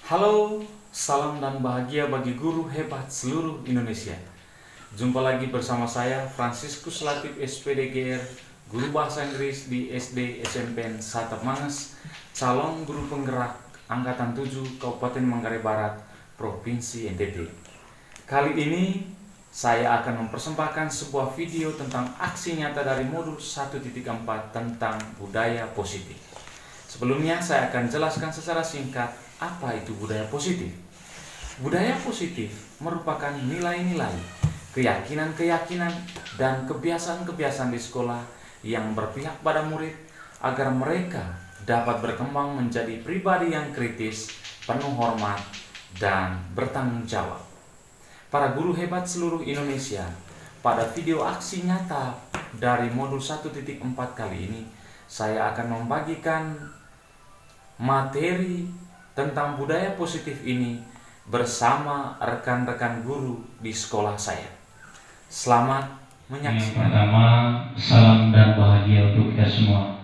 Halo, salam dan bahagia bagi guru hebat seluruh Indonesia. Jumpa lagi bersama saya, Franciscus Latif SPDGR, guru bahasa Inggris di SD SMPN Satap Manges, calon guru penggerak Angkatan 7 Kabupaten Manggarai Barat, Provinsi NTT. Kali ini saya akan mempersembahkan sebuah video tentang aksi nyata dari modul 1.4 tentang budaya positif. Sebelumnya saya akan jelaskan secara singkat apa itu budaya positif. Budaya positif merupakan nilai-nilai, keyakinan-keyakinan, dan kebiasaan-kebiasaan di sekolah yang berpihak pada murid agar mereka dapat berkembang menjadi pribadi yang kritis, penuh hormat, dan bertanggung jawab. Para guru hebat seluruh Indonesia, pada video aksi nyata dari modul 1.4 kali ini, saya akan membagikan materi tentang budaya positif ini bersama rekan-rekan guru di sekolah saya. Selamat menyaksikan. Yang pertama, salam dan bahagia untuk kita semua.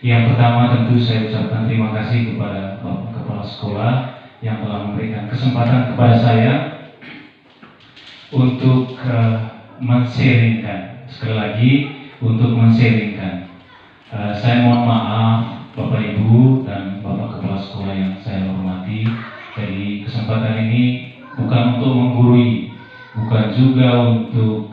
Yang pertama tentu saya ucapkan terima kasih kepada Bapak Kepala Sekolah yang telah memberikan kesempatan kepada saya untuk men-sharingkan, sekali lagi untuk men-sharingkan. Saya mohon maaf Bapak Ibu dan Bapak Kepala Sekolah yang saya hormati. Jadi kesempatan ini bukan untuk menggurui, bukan juga untuk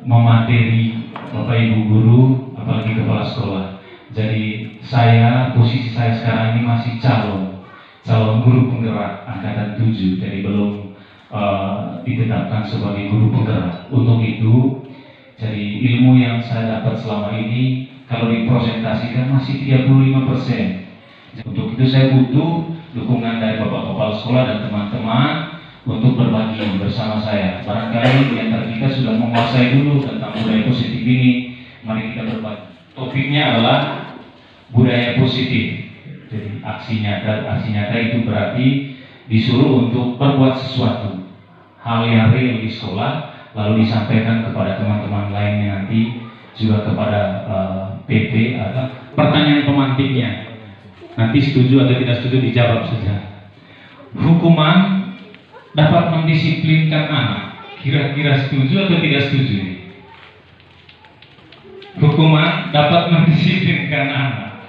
memateri Bapak Ibu guru, apalagi Kepala Sekolah. Jadi posisi saya sekarang ini masih calon guru penggerak Angkatan 7, jadi belum ditetapkan sebagai guru penggerak. Untuk itu, jadi ilmu yang saya dapat selama ini kalau dipresentasikan masih 35%. Untuk itu saya butuh dukungan dari Bapak Kepala Sekolah dan teman-teman untuk berbagi bersama saya. Barangkali di antara kita sudah menguasai dulu tentang budaya positif ini. Mari kita berbagi. Topiknya adalah budaya positif. Jadi aksi nyata itu berarti disuruh untuk berbuat sesuatu hal yang real di sekolah, lalu disampaikan kepada teman-teman lainnya nanti, juga kepada PP atau pertanyaan pemantiknya. Nanti setuju atau tidak setuju dijawab saja. Hukuman dapat mendisiplinkan anak. Kira-kira setuju atau tidak setuju? Hukuman dapat mendisiplinkan anak.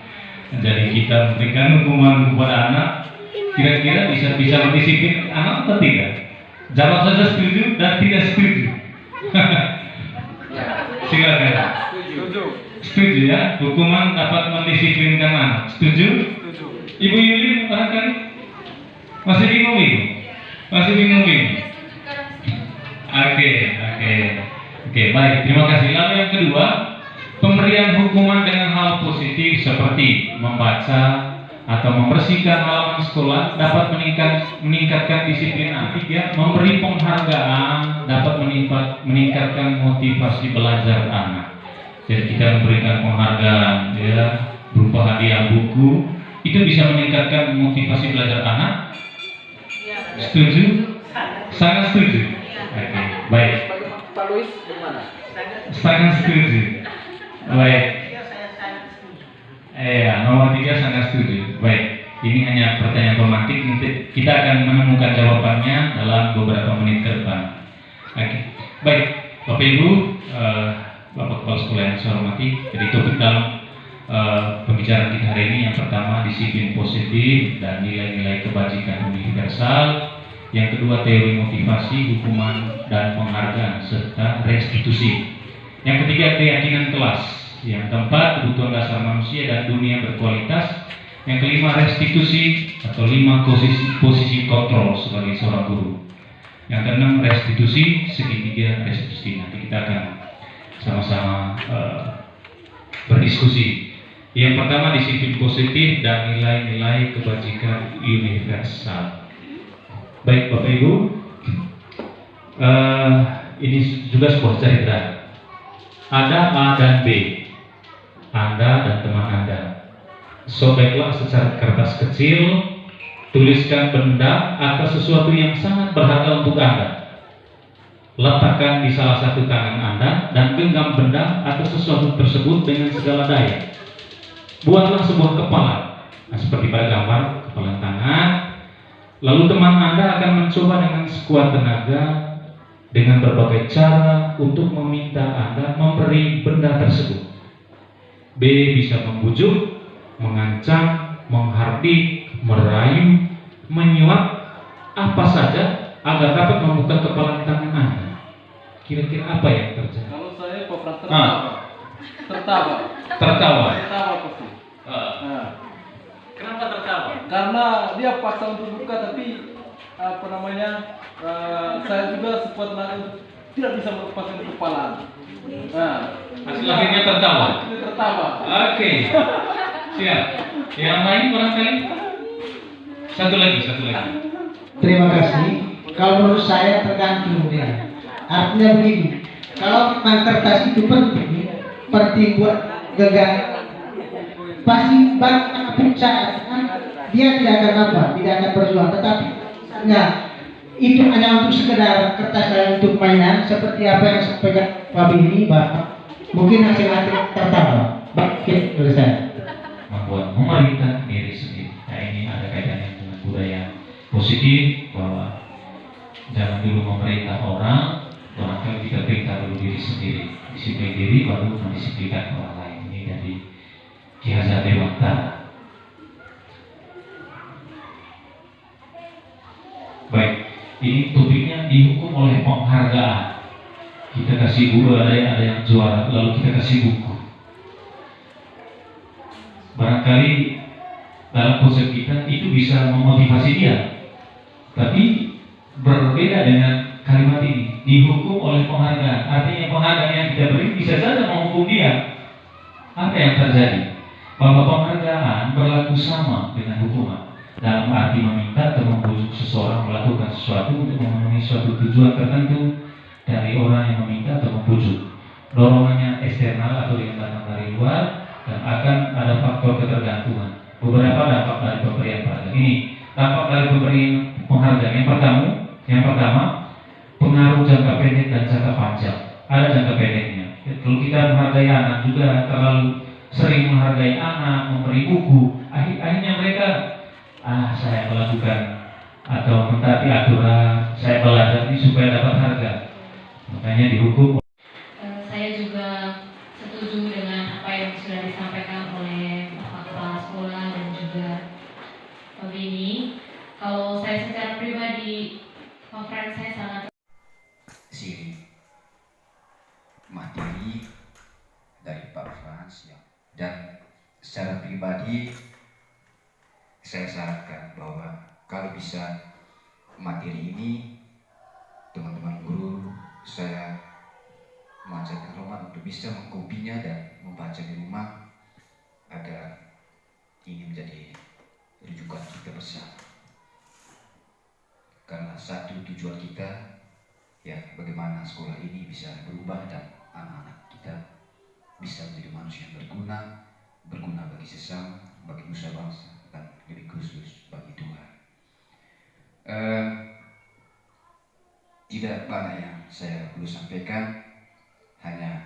Jadi kita memberikan hukuman kepada anak, kira-kira bisa mendisiplin anak atau tidak? Jawab saja setuju dan tidak setuju. Silakan. Setuju ya, hukuman dapat mendisiplinkan anak. Setuju? Ibu Yuli barangkali masih bingung ibu? Masih bingung ibu? Oke, baik, terima kasih. Lalu yang kedua, pemberian hukuman dengan hal positif seperti membaca atau membersihkan halaman sekolah dapat meningkatkan disiplin anak. Ya, memberi penghargaan dapat meningkatkan motivasi belajar anak. Jadi kita memberikan penghargaan ya berupa hadiah buku, itu bisa meningkatkan motivasi belajar anak. Setuju? Sangat setuju. Oke, baik. Pak Luis gimana? Sangat setuju. Baik. Nomor 3 sangat setuju. Baik. Ini hanya pertanyaan pemantik. Nanti kita akan menemukan jawabannya dalam beberapa menit ke depan. Oke. Baik, Bapak Ibu, Bapak Kepala Sekolah yang saya hormati, jadi topik dalam pembicaraan kita hari ini yang pertama disiplin positif dan nilai-nilai kebajikan universal. Yang kedua teori motivasi, hukuman dan penghargaan serta restitusi. Yang ketiga keyakinan kelas. Yang keempat kebutuhan dasar manusia dan dunia berkualitas. Yang kelima restitusi atau 5 posisi kontrol sebagai seorang guru. Yang keenam restitusi, segitiga restitusi. Nanti kita akan sama-sama berdiskusi. Yang pertama disiplin positif dan nilai-nilai kebajikan universal. Baik Bapak Ibu, ini juga sebuah cerita. Ada A dan B, Anda dan teman Anda. Sobeklah secara kertas kecil, tuliskan benda atau sesuatu yang sangat berharga untuk Anda. Letakkan di salah satu tangan Anda dan genggam benda atau sesuatu tersebut dengan segala daya. Buatlah sebuah kepala. Nah, seperti pada gambar, kepala tangan Lalu teman Anda akan mencoba dengan sekuat tenaga dengan berbagai cara untuk meminta Anda memberi benda tersebut. B bisa membujuk, mengancam, menghardik, merayu, menyuap, apa saja agar dapat membuka kepala tangan Anda. Kira-kira apa yang terjadi? Kalau saya Pak tertawa. Tertawa. Tertawa. Tertawa pasti. Nah, Kenapa tertawa? karena dia paksa untuk buka tapi apa namanya? Saya juga sekuat tenaga untuk tidak bisa melepaskan kepala. Nah, Hasil akhirnya tertawa. akhirnya tertawa. Oke, siap. Yang lain barangkali? Satu lagi. Terima kasih. Kalau menurut saya tergantung dia. Artinya begini, kalau memang kertas itu penting buat gagal, pasti bagaimanapun caranya dia tidak akan tidak akan berjuang. Tetapi nah, itu hanya untuk sekedar kertas dan untuk mainan seperti apa yang sampaikan Pak Bini, Bapak. Mungkin hasil tertawa. Baik, menurut saya. Membuat memerintah diri sendiri. Nah, ini ada kaitannya dengan budaya positif bahwa jangan dulu memerintah orang kali kita perintah dulu diri sendiri, disiplin diri baru mendisiplinkan orang lain. Ini dari Ki Hajar Dewantara. Baik, ini topiknya dihukum oleh penghargaan. Kita kasih buku, ada yang juara, lalu kita kasih buku. Barangkali dalam konsep kita itu bisa memotivasi dia, tapi berbeda dengan kalimat ini, dihukum oleh penghargaan. Artinya penghargaan yang kita beri bisa saja menghukum dia. Apa yang terjadi? Bahwa penghargaan berlaku sama dengan hukuman, dalam arti meminta atau membujuk seseorang melakukan sesuatu untuk memenuhi suatu tujuan tertentu dari orang yang meminta atau membujuk. Dorongannya eksternal atau yang datang dari luar, dan akan ada faktor ketergantungan. Beberapa dampak dari pemberian penghargaan ini. Dampak dari pemberian penghargaan yang pertama, pengaruh jangka pendek dan jangka panjang. Ada jangka pendeknya. Kalau kita menghargai anak juga terlalu sering menghargai anak, memberi buku, akhirnya mereka saya melakukan atau mentaati aturan, saya belajar ini supaya dapat harga. Makanya dihukum. Saya juga setuju dengan apa yang sudah disampaikan oleh Bapak Kepala Sekolah dan juga Pak Bini. Kalau saya secara pribadi, konferensi saya sangat siri materi dari Pak Frans ya. Dan secara pribadi saya sarankan bahwa kalau bisa materi ini teman-teman guru saya mengajarkan Roman untuk bisa mengkopinya dan membaca di rumah agar ini menjadi rujukan kita bersama. Karena satu tujuan kita ya bagaimana sekolah ini bisa berubah dan anak-anak kita bisa menjadi manusia yang berguna bagi sesama, bagi nusa bangsa, dan lebih khusus bagi Tuhan. Tidak banyak yang saya perlu sampaikan, hanya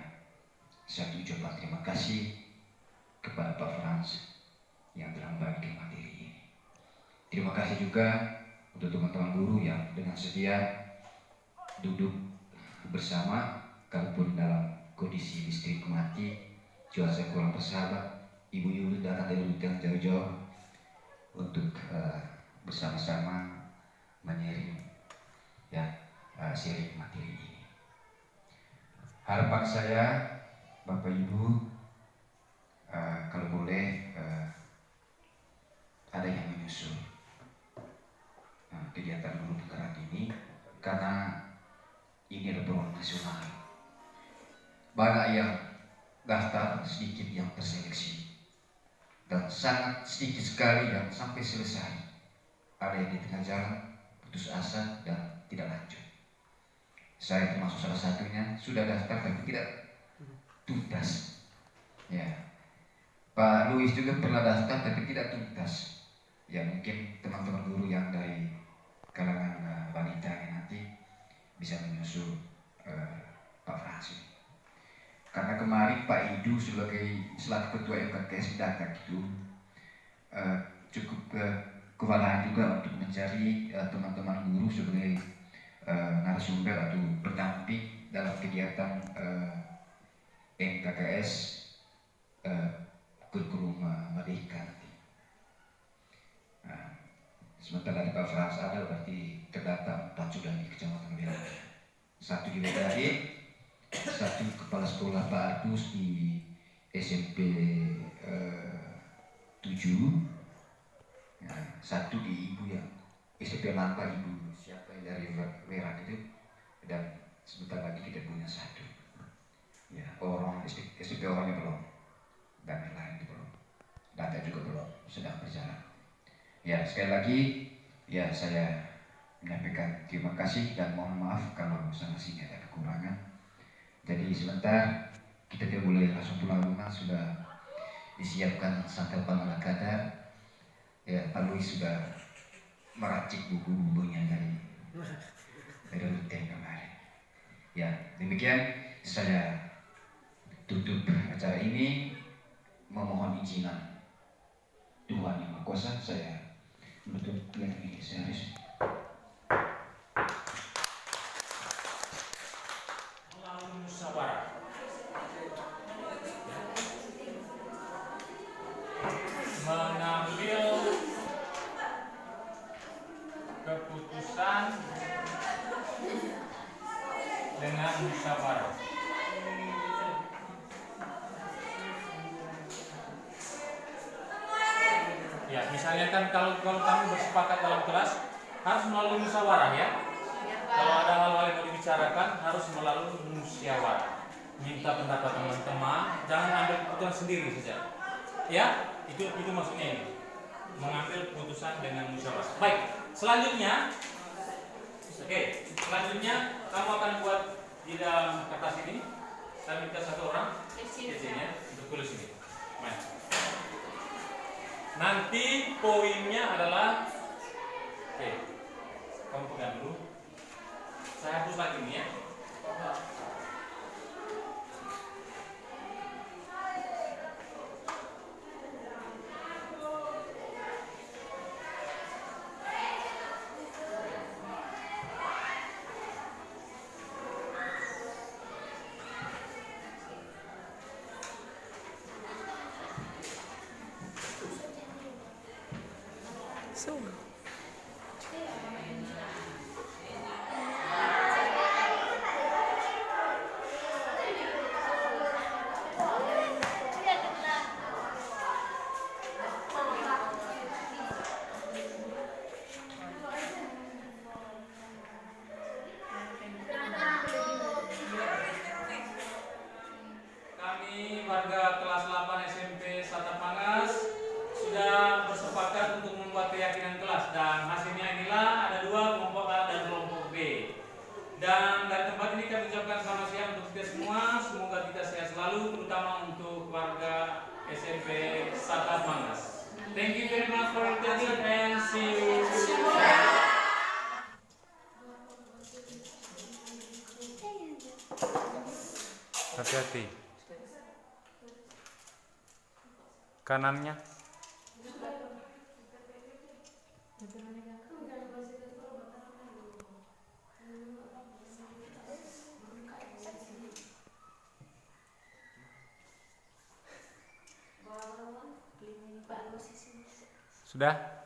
satu ucapan terima kasih kepada Pak Frans yang telah membagikan materi ini. Terima kasih juga untuk teman-teman guru yang dengan setia duduk bersama, kalaupun dalam kondisi listrik mati, cuaca kurang bersahabat, ibu-ibu datang dari hutan jauh-jauh untuk bersama-sama menyiring sharing materi ini. Harapan saya, Bapak Ibu, kalau boleh ada yang menyusul kegiatan guru penggerak ini, karena ini adalah program nasional. Banyak yang daftar, sedikit yang terseleksi, dan sangat sedikit sekali yang sampai selesai. Ada yang di tengah jalan putus asa dan tidak lanjut. Saya termasuk salah satunya, sudah daftar tapi tidak tuntas. Ya, Pak Louis juga pernah daftar tapi tidak tuntas. Ya, mungkin teman-teman guru yang dari kalangan wanita yang nanti bisa menyusul Pak Frans. Karena kemarin Pak Idu sebagai selaku ketua MKTS datang itu cukup kewalahan juga untuk mencari teman-teman guru sebagai narasumber atau pendamping dalam kegiatan MKKS kurikulum Merdeka nanti. Nah, sementara di Pak Frans ada berarti terdata 4 sudah di Kecamatan Wilayah. 1 di WKD, 1 kepala sekolah Pak Ardus di SMP 7, nah, 1 di Ibu yang SMP Lampa Ibu siapa yang dari Weran itu, dan sebentar lagi kita punya 1. Ya, orang SMP orangnya belum, dan yang lain itu belum, data juga belum, sedang berjalan. Ya, sekali lagi ya saya menyampaikan terima kasih dan mohon maaf kalau sana sini ada kekurangan. Jadi sebentar kita tidak boleh langsung pulang rumah, sudah disiapkan sangkal pangala kadar. Ya, Pak Luis sudah meracik buku-bukunya dari rutin kemarin. Ya, demikian saya tutup acara ini, memohon izinan Tuhan Yang Maha Kuasa, saya menutup yang ini. Saya harus melalui musyawarah mengambil keputusan dengan musyawarah. Ya, misalnya kan kalau kami bersepakat dalam kelas harus melalui musyawarah ya. Kalau ada hal-hal yang mau dibicarakan harus melalui musyawarah. Minta pendapat teman-teman, jangan ambil keputusan sendiri saja. Ya, itu maksudnya ini. Mengambil keputusan dengan musyawarah. Baik, selanjutnya kamu akan buat di dalam kertas ini. Saya minta 1 orang ya, untuk tulis ini. Main. Nanti poinnya adalah kamu pegang dulu. Saya hapus lagi nih ya. Kami warga kelas 8 SMP Satapangas sudah bersepakat untuk membuat keyakinan kelas, dan hasilnya inilah ada 2, kelompok A dan kelompok B. Dan dari tempat ini kami ucapkan selamat siang untuk kita semua. Semoga kita sehat selalu, terutama untuk warga SMP Satapangas. Thank you very much for your attention and see you. Hati-hati. Kanannya. Sudah?